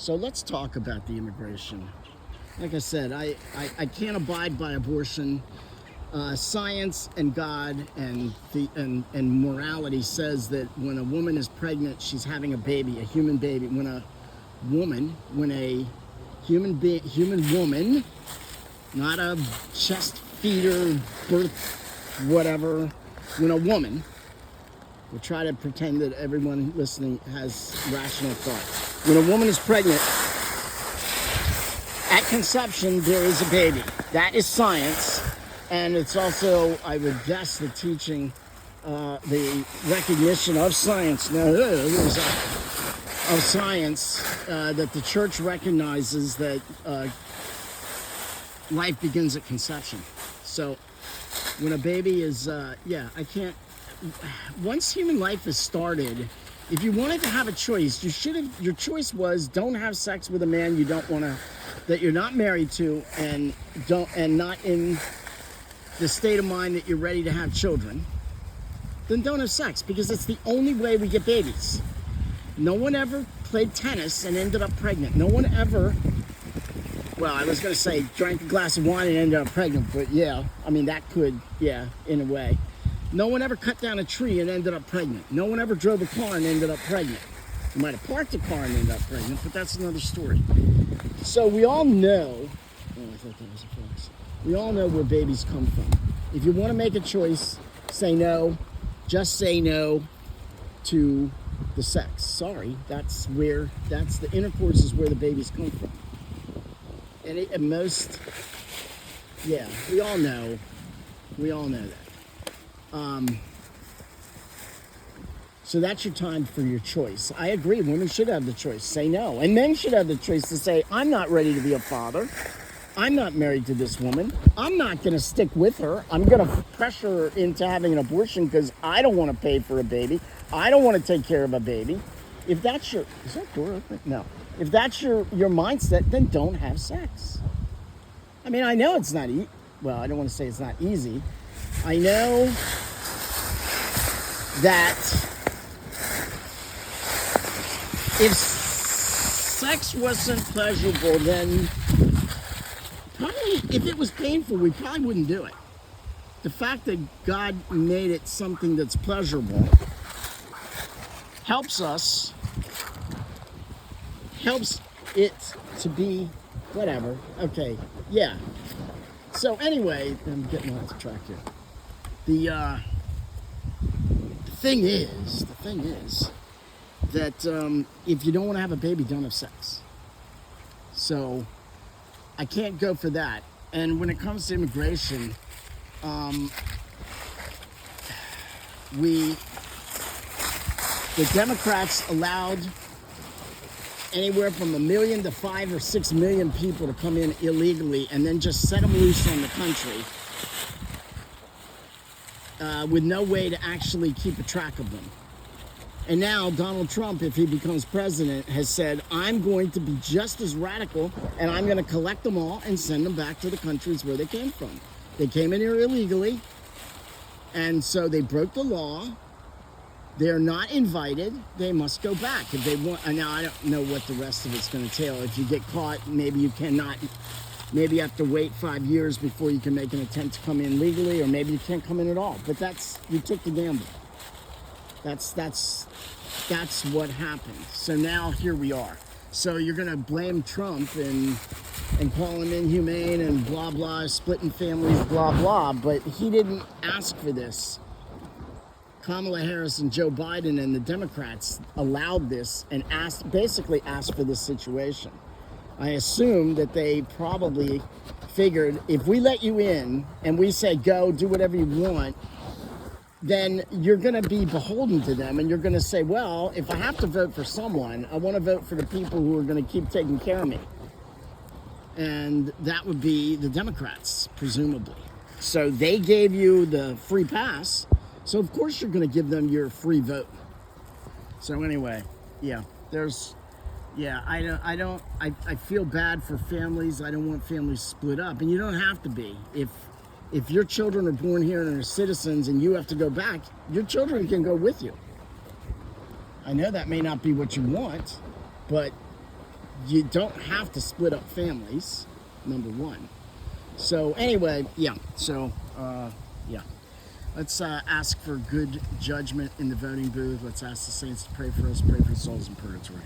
So let's talk about the immigration. Like I said, I can't abide by abortion. Science and God and morality says that when a woman is pregnant, she's having a baby, a human baby. When a human woman, not a chest feeder, birth, whatever, when a woman, we'll try to pretend that everyone listening has rational thought. When a woman is pregnant, at conception, there is a baby. That is science. And it's also, I would guess, the teaching, the recognition of science. Now, of science, that the church recognizes that life begins at conception. So when a baby is, I can't, once human life is started, if you wanted to have a choice, your choice was don't have sex with a man you don't want to, that you're not married to, and not in the state of mind that you're ready to have children, then don't have sex, because it's the only way we get babies. No one ever played tennis and ended up pregnant. No one ever, well, I was going to say drank a glass of wine and ended up pregnant, but yeah, I mean, that could, yeah, in a way. No one ever cut down a tree and ended up pregnant. No one ever drove a car and ended up pregnant. You might have parked a car and ended up pregnant, but that's another story. So we all know, oh, I thought that was a fox. We all know where babies come from. If you want to make a choice, say no. Just say no to the sex. Sorry, that's the intercourse is where the babies come from. And most, yeah, we all know that. So that's your time for your choice. I agree, women should have the choice, say no. And men should have the choice to say, I'm not ready to be a father. I'm not married to this woman. I'm not going to stick with her. I'm going to pressure her into having an abortion because I don't want to pay for a baby. I don't want to take care of a baby. If that's your, is that door open? No. If that's your mindset, then don't have sex. I mean, I know it's not well, I don't want to say it's not easy. I know that if sex wasn't pleasurable, then probably, if it was painful, we probably wouldn't do it. The fact that God made it something that's pleasurable helps it to be whatever. Okay, yeah. So anyway, I'm getting off the track here. The thing is that if you don't want to have a baby, don't have sex. So I can't go for that. And when it comes to immigration, the Democrats allowed anywhere from 1 million to 5 or 6 million people to come in illegally and then just set them loose on the country with no way to actually keep a track of them. And now Donald Trump, if he becomes president, has said, I'm going to be just as radical, and I'm going to collect them all and send them back to the countries where they came from. They came in here illegally, and so they broke the law. They're not invited. They must go back if they want. Now, I don't know what the rest of it's going to entail. If you get caught, maybe you cannot. Maybe you have to wait 5 years before you can make an attempt to come in legally, or maybe you can't come in at all. But you took the gamble. That's what happened. So now here we are. So you're going to blame Trump and call him inhumane and blah, blah, splitting families, blah, blah. But he didn't ask for this. Kamala Harris and Joe Biden and the Democrats allowed this and basically asked for this situation. I assume that they probably figured if we let you in and we say go, do whatever you want, then you're going to be beholden to them, and you're going to say, well, if I have to vote for someone, I want to vote for the people who are going to keep taking care of me. And that would be the Democrats, presumably. So they gave you the free pass, so of course you're going to give them your free vote. So anyway, yeah, I feel bad for families. I don't want families split up, and you don't have to be. If your children are born here and are citizens and you have to go back, your children can go with you. I know that may not be what you want, but you don't have to split up families, number one. So anyway, yeah. So yeah. Let's ask for good judgment in the voting booth. Let's ask the saints to pray for us, pray for the souls in purgatory.